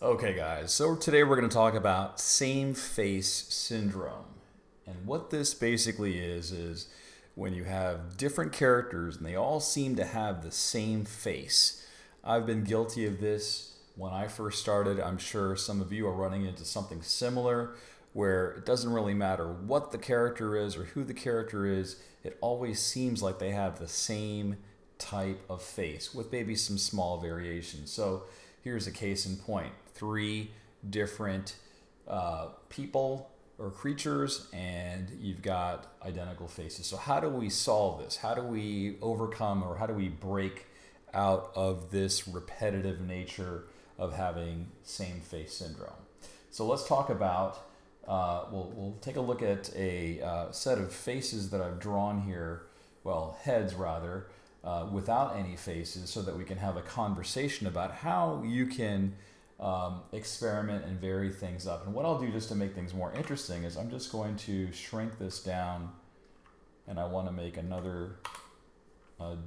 Okay, guys, so today we're going to talk about same face syndrome. And what this basically is when you have different characters and they all seem to have the same face. I've been guilty of this when I first started. I'm sure some of you are running into something similar where it doesn't really matter what the character is or who the character is, it always seems like they have the same type of face with maybe some small variations. So here's a case in point. Three different people or creatures, and you've got identical faces. So how do we solve this? How do we overcome, or how do we break out of this repetitive nature of having same face syndrome? So let's talk about, we'll take a look at a set of faces that I've drawn here, well, heads rather, without any faces, so that we can have a conversation about how you can experiment and vary things up. And what I'll do just to make things more interesting is I'm just going to shrink this down, and I want to make another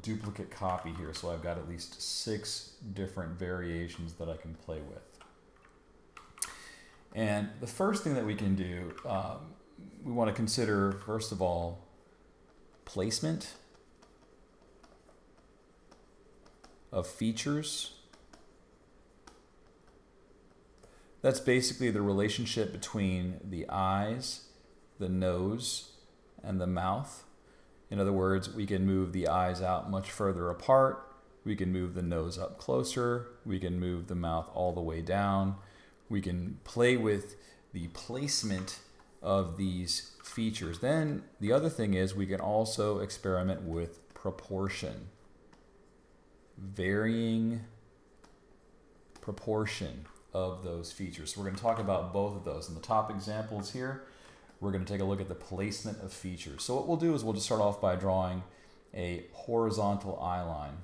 duplicate copy here, so I've got at least 6 different variations that I can play with. And the first thing that we can do, we want to consider, first of all, placement of features. That's basically the relationship between the eyes, the nose, and the mouth. In other words, we can move the eyes out much further apart. We can move the nose up closer. We can move the mouth all the way down. We can play with the placement of these features. Then the other thing is we can also experiment with proportion. Varying proportion of those features. So we're going to talk about both of those. In the top examples here, we're going to take a look at the placement of features. So what we'll do is we'll just start off by drawing a horizontal eye line.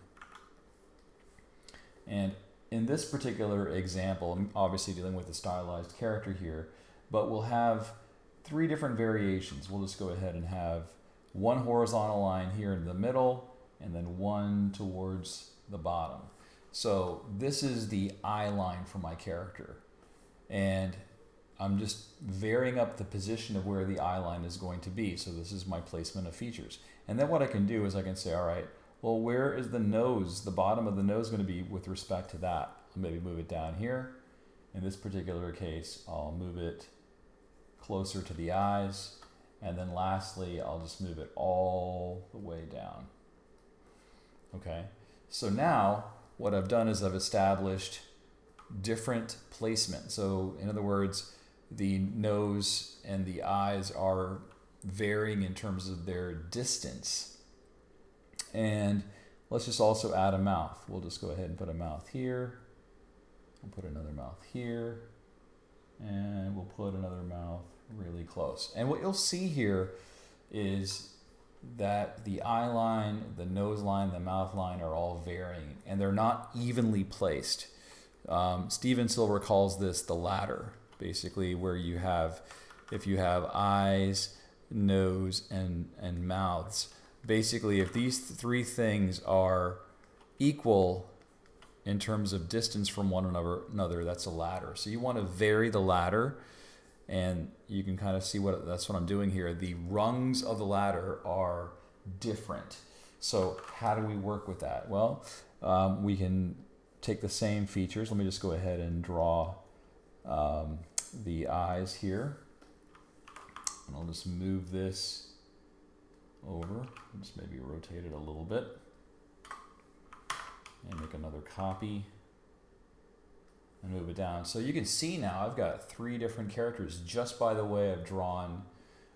And in this particular example, I'm obviously dealing with a stylized character here, but we'll have 3 different variations. We'll just go ahead and have one horizontal line here in the middle, and then one towards the bottom. So this is the eye line for my character. And I'm just varying up the position of where the eye line is going to be. So this is my placement of features. And then what I can do is I can say, all right, well, where is the nose, the bottom of the nose going to be with respect to that? I'll maybe move it down here. In this particular case, I'll move it closer to the eyes. And then lastly, I'll just move it all the way down. Okay, so now what I've done is I've established different placement. So in other words, the nose and the eyes are varying in terms of their distance. And let's just also add a mouth. We'll just go ahead and put a mouth here. We'll put another mouth here. And we'll put another mouth really close. And what you'll see here is that the eye line, the nose line, the mouth line are all varying, and they're not evenly placed. Steven Silver calls this the ladder, basically, where you have, if you have eyes, nose, and mouths, basically if these 3 things are equal in terms of distance from one another, that's a ladder. So you want to vary the ladder. And you can kind of see that's what I'm doing here. The rungs of the ladder are different. So how do we work with that? Well, we can take the same features. Let me just go ahead and draw the eyes here. And I'll just move this over. Just maybe rotate it a little bit. And make another copy. And move it down. So you can see now I've got 3 different characters just by the way I've drawn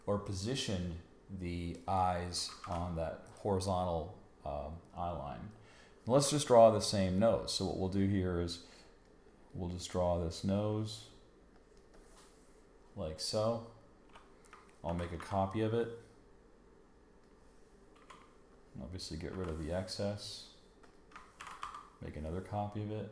or positioned the eyes on that horizontal eye line. Let's just draw the same nose. So what we'll do here is we'll just draw this nose like so. I'll make a copy of it. Obviously get rid of the excess. Make another copy of it.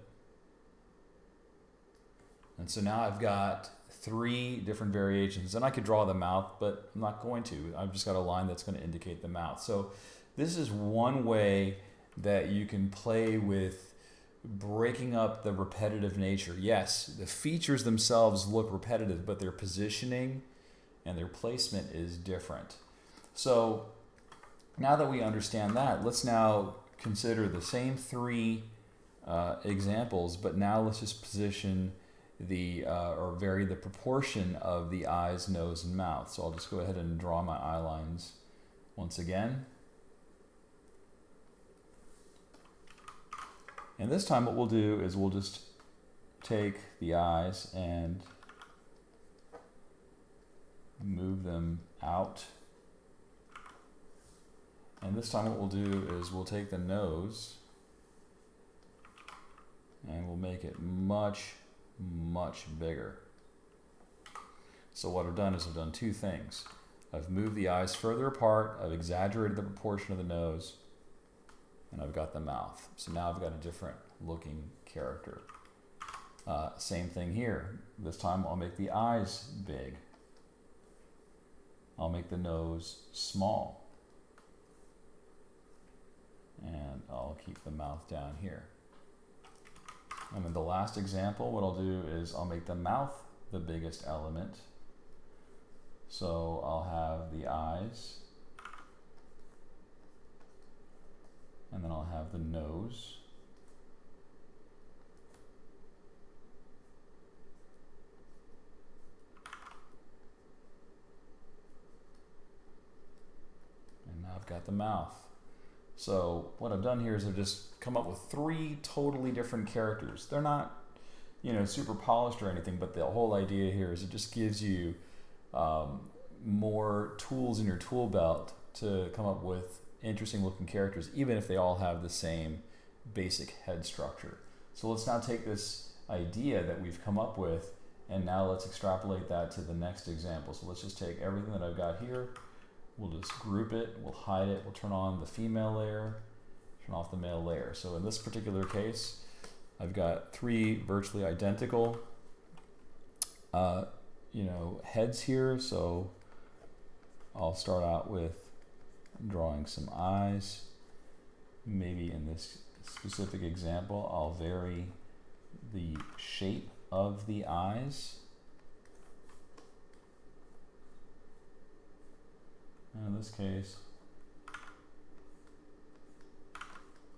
And so now I've got 3 different variations, and I could draw the mouth, but I'm not going to. I've just got a line that's going to indicate the mouth. So this is one way that you can play with breaking up the repetitive nature. Yes, the features themselves look repetitive, but their positioning and their placement is different. So now that we understand that, let's now consider the same three examples, but now let's just position or vary the proportion of the eyes, nose, and mouth. So I'll just go ahead and draw my eye lines once again. And this time what we'll do is we'll just take the eyes and move them out. And this time what we'll do is we'll take the nose and we'll make it much, much bigger. So what I've done is I've done two things. I've moved the eyes further apart, I've exaggerated the proportion of the nose, and I've got the mouth. So now I've got a different looking character. Same thing here. This time I'll make the eyes big. I'll make the nose small. And I'll keep the mouth down here. And in the last example, what I'll do is I'll make the mouth the biggest element. So I'll have the eyes, and then I'll have the nose, and now I've got the mouth. So what I've done here is I've just come up with three totally different characters. They're not, super polished or anything, but the whole idea here is it just gives you more tools in your tool belt to come up with interesting looking characters, even if they all have the same basic head structure. So let's now take this idea that we've come up with and now let's extrapolate that to the next example. So let's just take everything that I've got here, we'll just group it, we'll hide it, we'll turn on the female layer, turn off the male layer. So in this particular case, I've got three virtually identical heads here. So I'll start out with drawing some eyes. Maybe in this specific example, I'll vary the shape of the eyes. And in this case,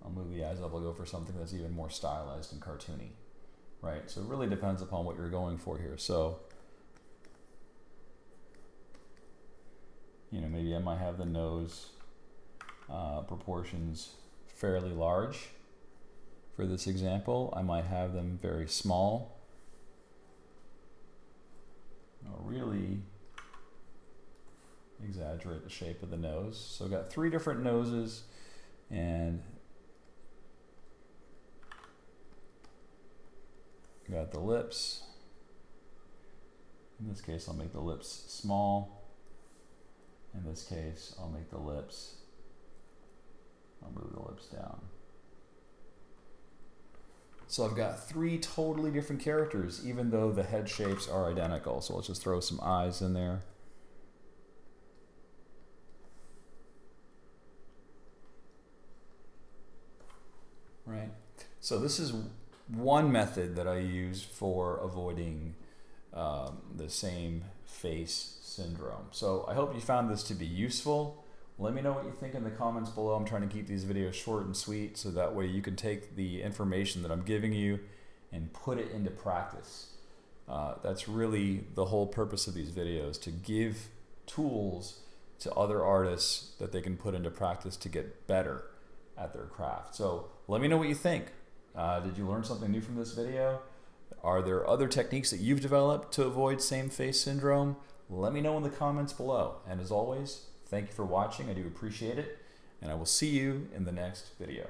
I'll move the eyes up. I'll go for something that's even more stylized and cartoony, right? So it really depends upon what you're going for here. So, maybe I might have the nose proportions fairly large. For this example, I might have them very small. I'll really exaggerate the shape of the nose. So I've got three different noses, and got the lips. In this case, I'll make the lips small. In this case, I'll make the lips, I'll move the lips down. So I've got three totally different characters, even though the head shapes are identical. So let's just throw some eyes in there. Right? So this is one method that I use for avoiding the same face syndrome. So I hope you found this to be useful. Let me know what you think in the comments below. I'm trying to keep these videos short and sweet so that way you can take the information that I'm giving you and put it into practice. That's really the whole purpose of these videos, to give tools to other artists that they can put into practice to get better at their craft. So let me know what you think. Did you learn something new from this video? Are there other techniques that you've developed to avoid same face syndrome? Let me know in the comments below. And as always, thank you for watching. I do appreciate it. And I will see you in the next video.